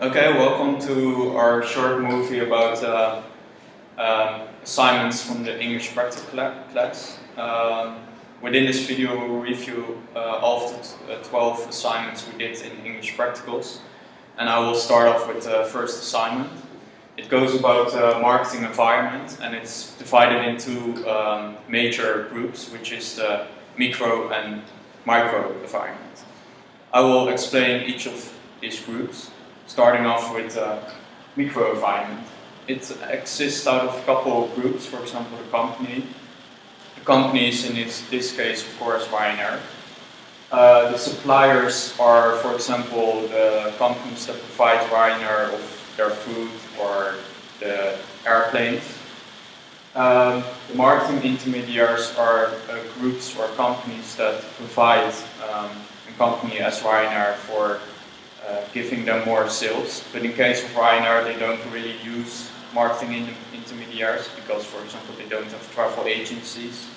Okay, welcome to our short movie about assignments from the English practical class. Within this video we'll review all of the 12 assignments we did in English practicals, and I will start off with the first assignment. It goes about marketing environment, and it's divided into major groups, which is the micro and micro environment. I will explain each of these groups, starting off with micro environment. It exists out of a couple of groups. For example, the company. The company is in this case, of course, Ryanair. The suppliers are, for example, the companies that provide Ryanair with their food or the airplanes. The marketing intermediaries are groups or companies that provide a company as Ryanair for giving them more sales. But in case of Ryanair, they don't really use marketing intermediaries because, for example, they don't have travel agencies.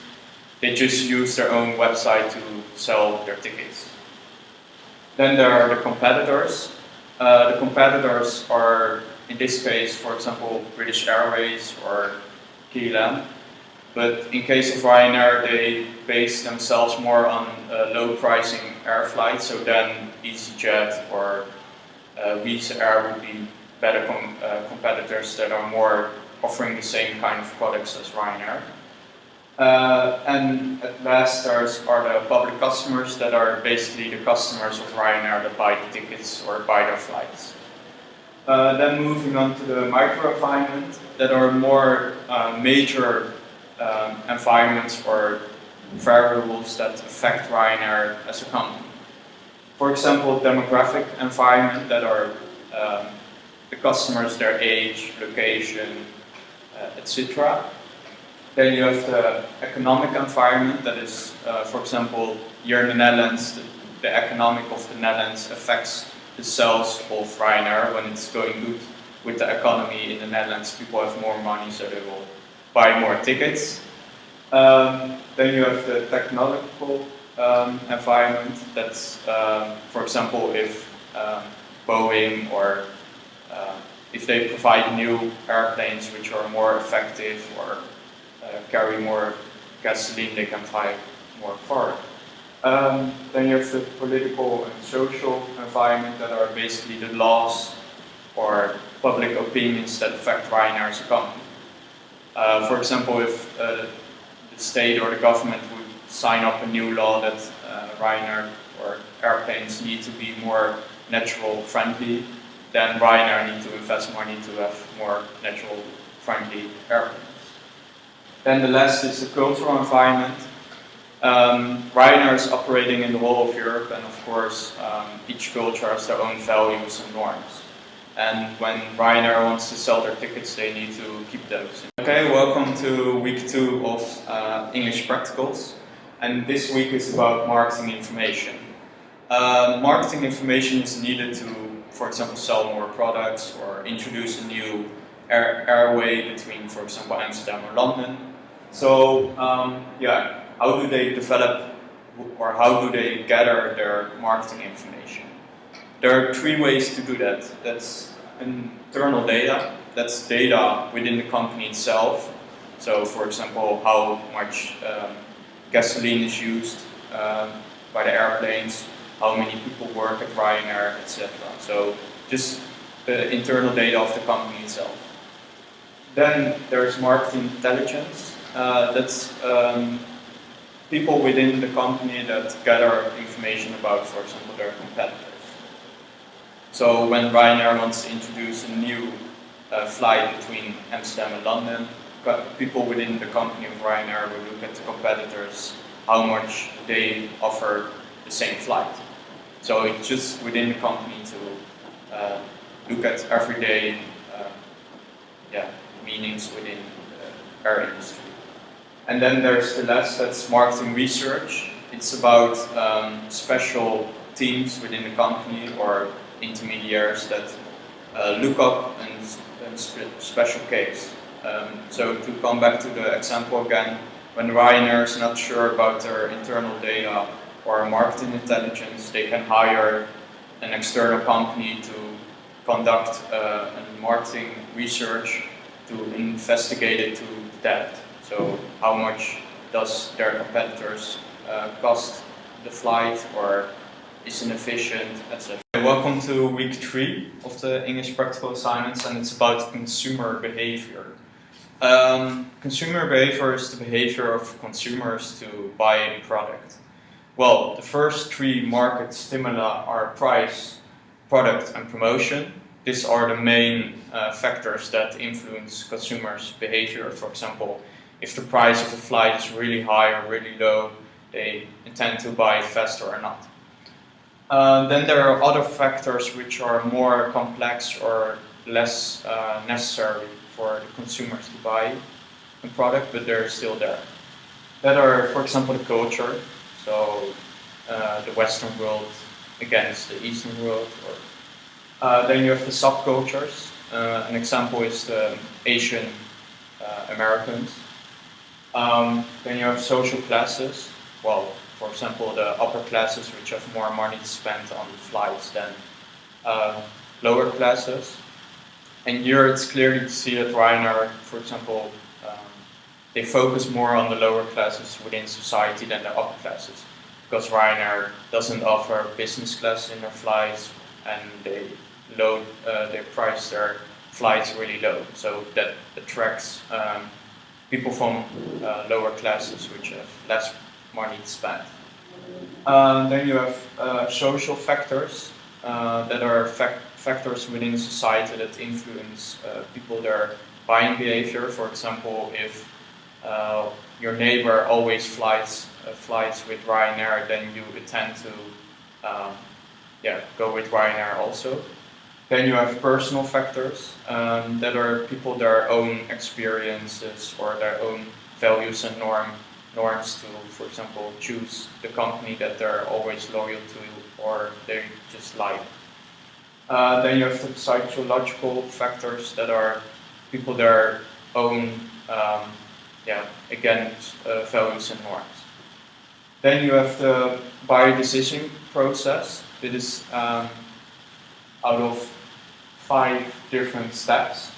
They just use their own website to sell their tickets. Then there are the competitors. The competitors are, in this case, for example, British Airways or KLM. But in case of Ryanair, they base themselves more on low pricing air flights, so then EasyJet or Wizz Air would be better competitors that are more offering the same kind of products as Ryanair. And at last are the public customers that are basically the customers of Ryanair that buy the tickets or buy their flights. Then moving on to the micro environment, that are more major environments or variables that affect Ryanair as a company. For example, demographic environment, that are the customers, their age, location, etc. Then you have the economic environment, that is, for example, here in the Netherlands, the economic of the Netherlands affects the sales of Ryanair. When it's going good with the economy in the Netherlands, people have more money, so they will buy more tickets. Then you have the technological environment. That's, for example, if Boeing or if they provide new airplanes which are more effective or carry more gasoline, they can fly more far. Then you have the political and social environment, that are basically the laws or public opinions that affect Ryanair as a company. For example, if the state or the government would sign up a new law that Ryanair or airplanes need to be more natural friendly, then Ryanair need to invest money to have more natural friendly airplanes. Then the last is the cultural environment. Ryanair is operating in the whole of Europe, and of course each culture has their own values and norms. And when Ryanair wants to sell their tickets, they need to keep those. Okay, welcome to week 2 of English practicals. And this week is about marketing information. Marketing information is needed to, for example, sell more products or introduce a new airway between, for example, Amsterdam or London. So, how do they develop or how do they gather their marketing information? There are 3 ways to do that. That's internal data. That's data within the company itself. So, for example, how much gasoline is used by the airplanes, how many people work at Ryanair, etc. So, just the internal data of the company itself. Then there's marketing intelligence. That's people within the company that gather information about, for example, their competitors. So when Ryanair wants to introduce a new flight between Amsterdam and London, people within the company of Ryanair will look at the competitors, how much they offer the same flight. So it's just within the company to look at everyday meanings within the air industry. And then there's the last, that's marketing research. It's about special teams within the company or intermediaries that look up a special case. So to come back to the example again, when Ryanair is not sure about their internal data or marketing intelligence, they can hire an external company to conduct a marketing research to investigate it to depth. So how much does their competitors cost the flight, or is inefficient, etc. Welcome to week 3 of the English practical assignments, and it's about consumer behavior. Consumer behavior is the behavior of consumers to buy a product. Well, the first 3 market stimuli are price, product and promotion. These are the main factors that influence consumers' behavior. For example, if the price of the flight is really high or really low, they intend to buy it faster or not. Then there are other factors which are more complex or less necessary for the consumers to buy a product, but they're still there. That are, for example, the culture. So the Western world against the Eastern world. Or, then you have the subcultures. An example is the Asian Americans. Then you have social classes. Well, for example, the upper classes, which have more money to spend on flights than lower classes. And here it's clearly to see that Ryanair, for example, they focus more on the lower classes within society than the upper classes, because Ryanair doesn't offer business class in their flights, and they price their flights really low, so that attracts people from lower classes which have less money to spend. Then you have social factors that are factors within society that influence people, their buying behavior. For example, if your neighbor always flies with Ryanair, then you tend to go with Ryanair also. Then you have personal factors that are people, their own experiences or their own values and norms to, for example, choose the company that they're always loyal to or they just like. Then you have the psychological factors that are people, their own values and norms. Then you have the buyer decision process. It is out of 5 different steps.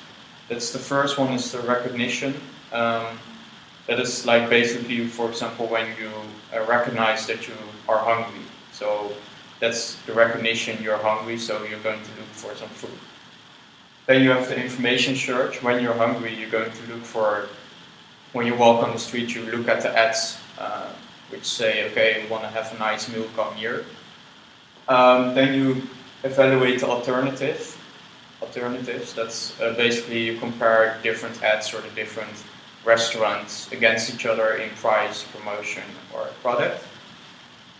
That's the first one is the recognition. That is like basically, for example, when you recognize that you are hungry. So that's the recognition you're hungry, so you're going to look for some food. Then you have the information search. When you're hungry, you're going to look for, when you walk on the street, you look at the ads which say, okay, you want to have a nice meal, come here. Then you evaluate the alternatives. That's basically you compare different ads or the different restaurants against each other in price, promotion or product.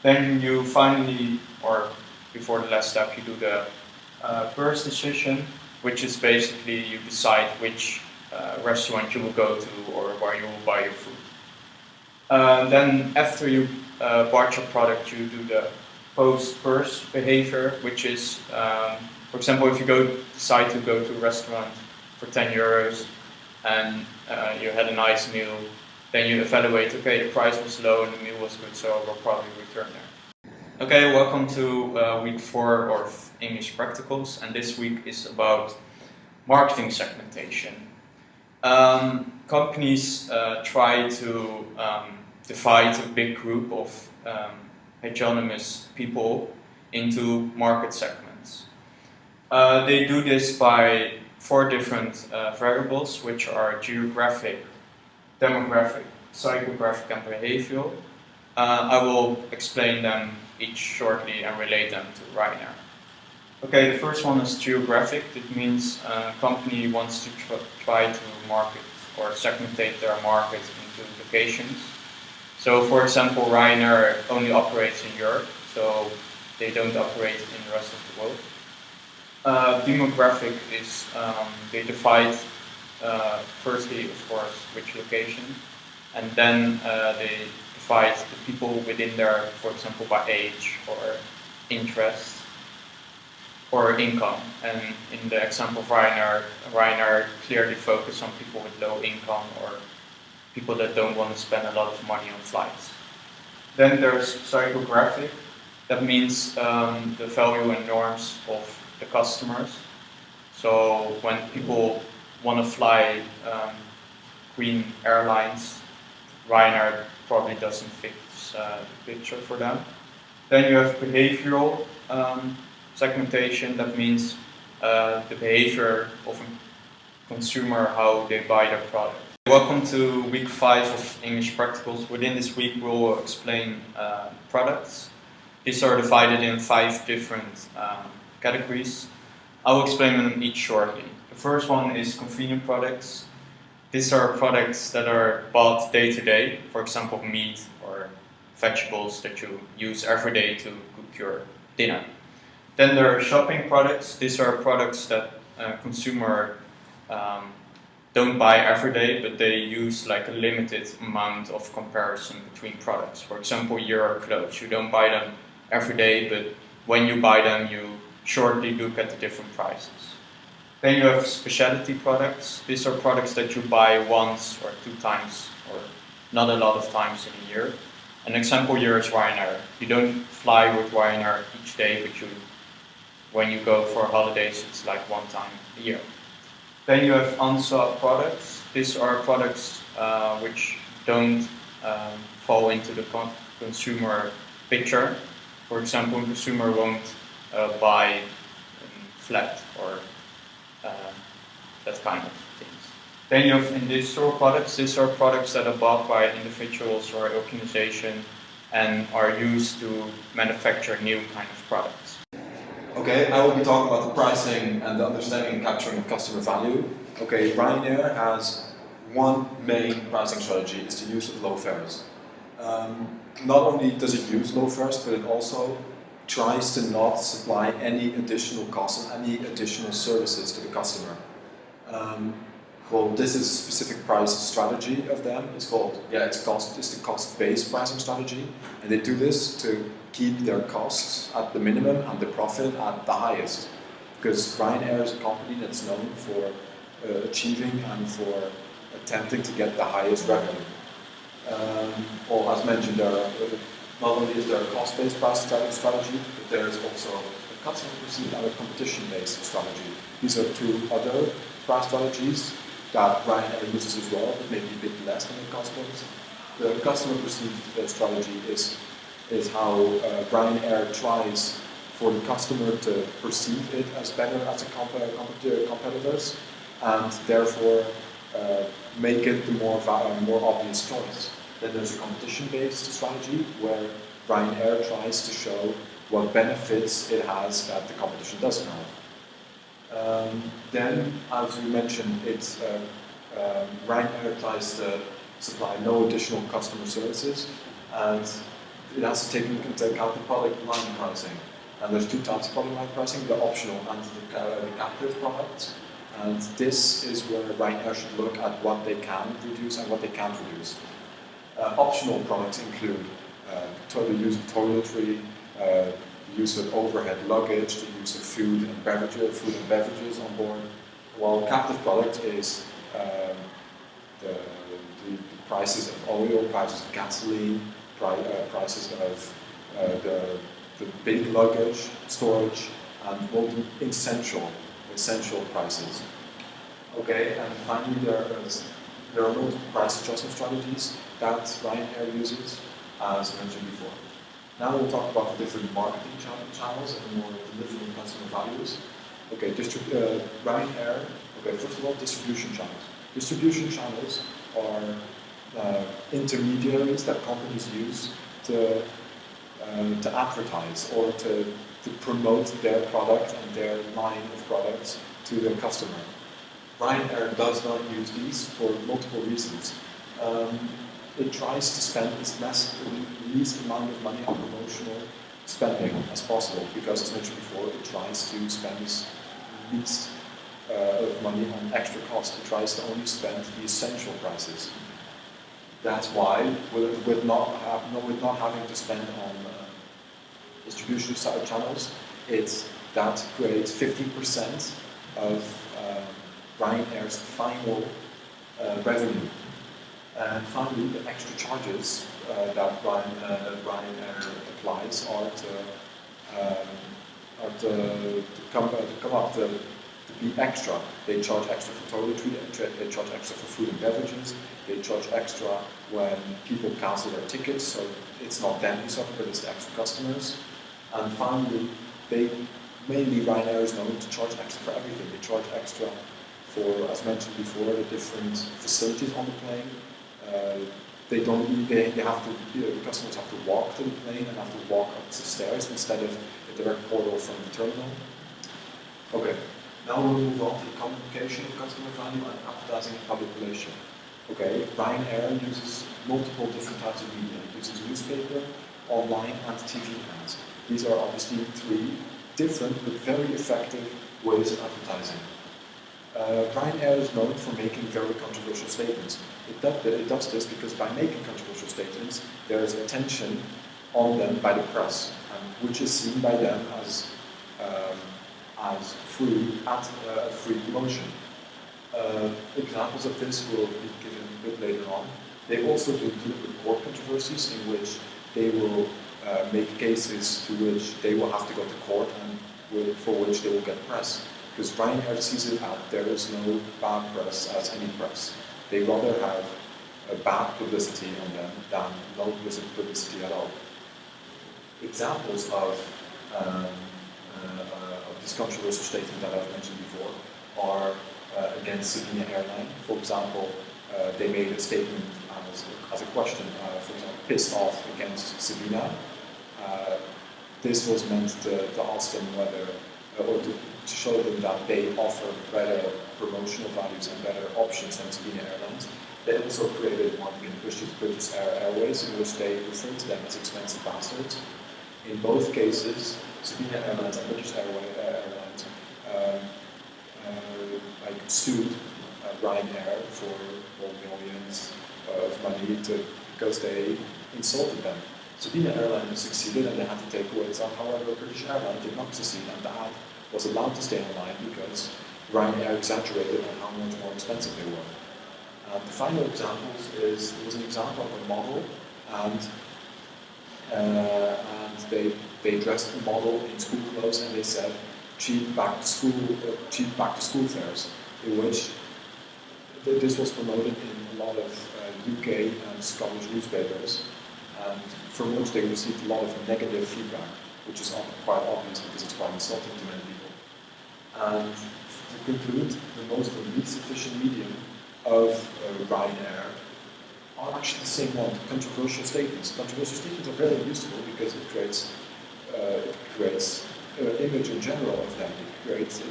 Then you finally, or before the last step, you do the first decision, which is basically you decide which restaurant you will go to or where you will buy your food. Then after you bought your product, you do the post-purchase behavior, which is, for example, if you decide to go to a restaurant for 10 euros and you had a nice meal, then you evaluate, okay, the price was low and the meal was good, so I will probably return there. Okay, welcome to week 4 of English Practicals, and this week is about marketing segmentation. Companies try to divide a big group of heteronomous people into market segments. They do this by 4 different variables, which are geographic, demographic, psychographic and behavioral. I will explain them each shortly and relate them to Ryanair. Okay, the first one is geographic. It means a company wants to try to market or segmentate their market into locations. So, for example, Ryanair only operates in Europe, so they don't operate in the rest of the world. Demographic is they divide firstly, of course, which location, and then they divide the people within there, for example, by age or interest or income. And in the example of Ryanair clearly focus on people with low income or people that don't want to spend a lot of money on flights. Then there's psychographic. That means the value and norms of the customers. So when people want to fly green airlines, Ryanair probably doesn't fit the picture for them. Then you have behavioral segmentation. That means the behavior of a consumer, how they buy their product. Welcome to week 5 of English Practicals. Within this week we'll explain products. These are divided in 5 different categories. I will explain them each shortly. The first one is convenient products. These are products that are bought day to day, for example meat or vegetables that you use every day to cook your dinner. Then there are shopping products. These are products that consumer don't buy every day, but they use like a limited amount of comparison between products. For example, your clothes. You don't buy them every day, but when you buy them, you shortly look at the different prices. Then you have specialty products. These are products that you buy once or 2 times, or not a lot of times in a year. An example here is Ryanair. You don't fly with Ryanair each day, but when you go for holidays, it's like 1 time a year. Then you have unsought products. These are products which don't fall into the consumer picture. For example, a consumer won't buy flat or that kind of things. Then you have industrial products. These are products that are bought by individuals or organization and are used to manufacture new kind of products. Okay, I will be talking about the pricing and the understanding and capturing of customer value. Okay, Ryanair has one main pricing strategy, it's the use of low fares. Not only does it use low fares, but it also tries to not supply any additional costs and any additional services to the customer. Well, this is a specific price strategy of them. It's called, it's the cost-based pricing strategy, and they do this to keep their costs at the minimum and the profit at the highest. Because Ryanair is a company that's known for achieving and for attempting to get the highest revenue. Well, as mentioned, not only is there a cost-based pricing strategy, but there is also a customer perceived and a competition-based strategy. These are 2 other price strategies that Ryanair uses as well, but maybe a bit less than the cost-based. The customer perceived strategy is how Ryanair tries for the customer to perceive it as better as a competitors, and therefore make it the more obvious choice. Then there's a competition-based strategy where Ryanair tries to show what benefits it has that the competition doesn't have. Then, as we mentioned, Ryanair tries to supply no additional customer services, and it has to take into account the product line pricing. And there's 2 types of product line pricing, the optional and the captive products. And this is where Ryanair should look at what they can reduce and what they can't reduce. Optional products include the use of toiletry, the use of overhead luggage, the use of food and beverages on board. While captive product is the prices of oil, prices of gasoline, prices of the big luggage, storage, and all the essential prices. Okay, and finally there are multiple price adjustment strategies that Ryanair uses, as mentioned before. Now we'll talk about the different marketing channels and more delivering customer values. Okay, Ryanair. Okay, first of all, distribution channels. Distribution channels are intermediaries that companies use to advertise or to promote their product and their line of products to their customer. Ryanair does not use these for multiple reasons. It tries to spend the least amount of money on promotional spending as possible, because, as mentioned before, it tries to spend the least of money on extra cost. It tries to only spend the essential prices. That's why, with not having to spend on distribution channels, that creates 50% of Ryanair's final revenue. And finally, the extra charges that Ryanair applies are to come up to be extra. They charge extra for toiletry, they charge extra for food and beverages, they charge extra when people cancel their tickets, so it's not them who suffer, but it's the extra customers. And finally, mainly Ryanair is known to charge extra for everything. They charge extra for, as mentioned before, the different facilities on the plane. The customers have to walk to the plane and have to walk up the stairs instead of a direct portal from the terminal. Okay, now we'll move on to the communication of customer value and advertising and public relation. Okay, Ryanair uses multiple different types of media. It uses newspaper, online, and TV ads. These are obviously three different but very effective ways of advertising. Ryanair is known for making very controversial statements. It does this because by making controversial statements, there is attention on them by the press, which is seen by them as free promotion. Examples of this will be given a bit later on. They also do court controversies in which they will make cases to which they will have to go to court and for which they will get press. Because Ryanair sees it out, there is no bad press as any press. They rather have a bad publicity on them than no publicity at all. Examples of this controversial statement that I've mentioned before are against Sabina Airline. For example, they made a statement as a question, for example, pissed off against Sabina. This was meant to ask them whether, or to show them that they offer better promotional values and better options than Sabina Airlines. They also created one in British Airways, in which they referred to them as expensive bastards. In both cases, Sabina Airlines and British Airlines sued Ryanair for millions of money because they insulted them. Sabina Airlines succeeded and they had to take away some. However, British Airlines did not succeed, and the ad was allowed to stay online because Ryanair exaggerated on how much more expensive they were. The final example was an example of a model, and they dressed the model in school clothes and they said cheap back to school fares, in which this was promoted in a lot of UK and Scottish newspapers, and from which they received a lot of negative feedback, which is quite obvious because it's quite insulting to many people. And to conclude, the most and least efficient medium of Ryanair are actually the same one, controversial statements. Controversial statements are very useful because it creates image in general of them. It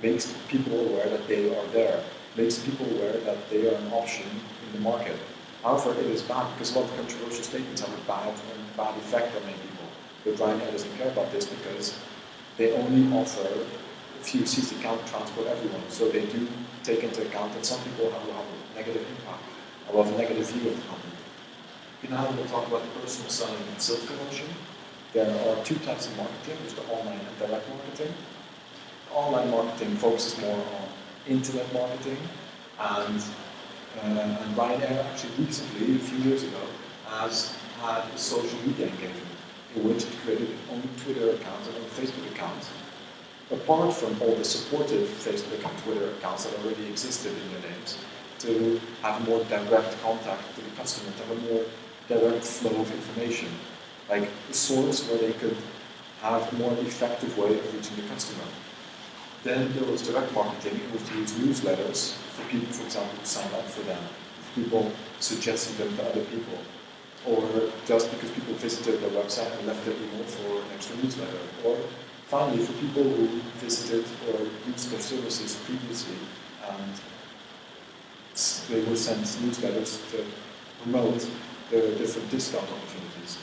makes people aware that they are there, makes people aware that they are an option in the market. However, it is bad because a lot of controversial statements have a bad effect on many people. But Ryanair doesn't care about this because they only offer a few seats that can't transport everyone. So they do take into account that some people will have a negative impact, will have a negative view of the company. Now we'll talk about personal selling and sales promotion. There are two types of marketing. There's the online and direct marketing. Online marketing focuses more on internet marketing, and Ryanair actually recently, a few years ago, has had a social media engagement in which it created its own Twitter account and own Facebook account. Apart from all the supportive Facebook and Twitter accounts that already existed in their names, to have a more direct contact with the customer, to have a more direct flow of information, like a source where they could have a more effective way of reaching the customer. Then there was direct marketing, in which they used newsletters for people, for example, to sign up for them, people suggesting them to other people, or just because people visited their website and left their email for an extra newsletter, or finally for people who visited or used their services previously and they will send newsletters to promote the different discount opportunities.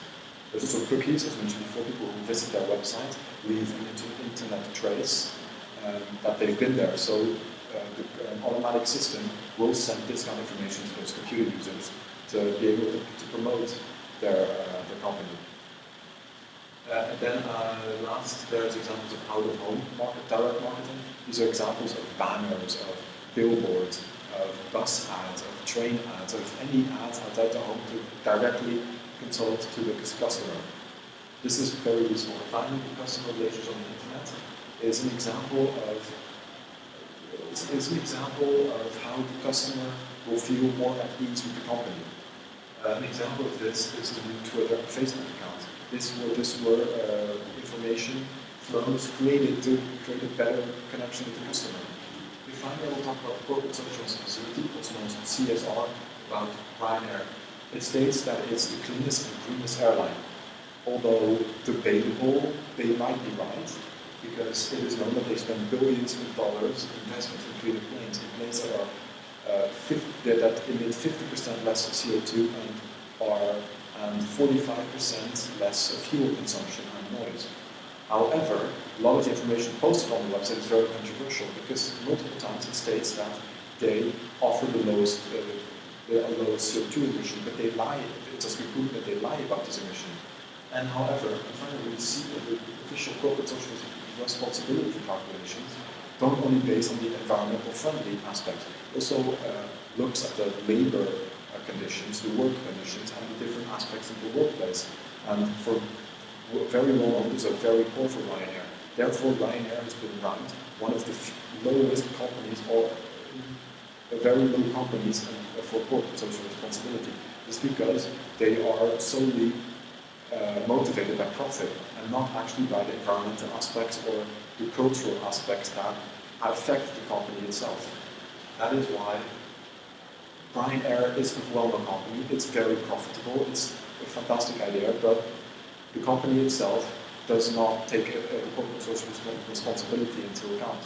There's also cookies, as mentioned before, people who visit their website leave an internet trace that they've been there. So the automatic system will send discount information to those computer users to be able to promote their company. And then last, there's examples of out-of-home direct marketing. These are examples of banners, of billboards, of bus ads, of train ads, of any ads outside the home to directly consult to the customer. This is very useful. And finally, the customer relations on the internet is an example of it's an example of how the customer will feel more at ease with the company. An example of this is the new Twitter and Facebook account. This were information flows created to create a better connection with the customer. Finally, I will talk about corporate social responsibility, also known as CSR, about Ryanair. It states that it's the cleanest and greenest airline. Although debatable, they might be right, because it is known that they spend billions of dollars in investment in creating planes that are that emit 50% less CO2 and 45% less fuel consumption and noise. However, a lot of the information posted on the website is very controversial because multiple times it states that they offer the lowest CO2 emission, but they lie. It has been proven that they lie about this emission. And however, finally, we see that the official corporate social responsibility calculations don't only based on the environmental friendly aspect, also looks at the labor conditions, the work conditions, and the different aspects of the workplace. And for very long, these are very poor for Ryanair. Therefore, Ryanair has been ranked one of the lowest companies, or very low companies for corporate social responsibility. It's because they are solely motivated by profit and not actually by the environmental aspects or the cultural aspects that affect the company itself. That is why Ryanair is a well-known company. It's very profitable. It's a fantastic idea, but the company itself does not take a corporate social responsibility into account.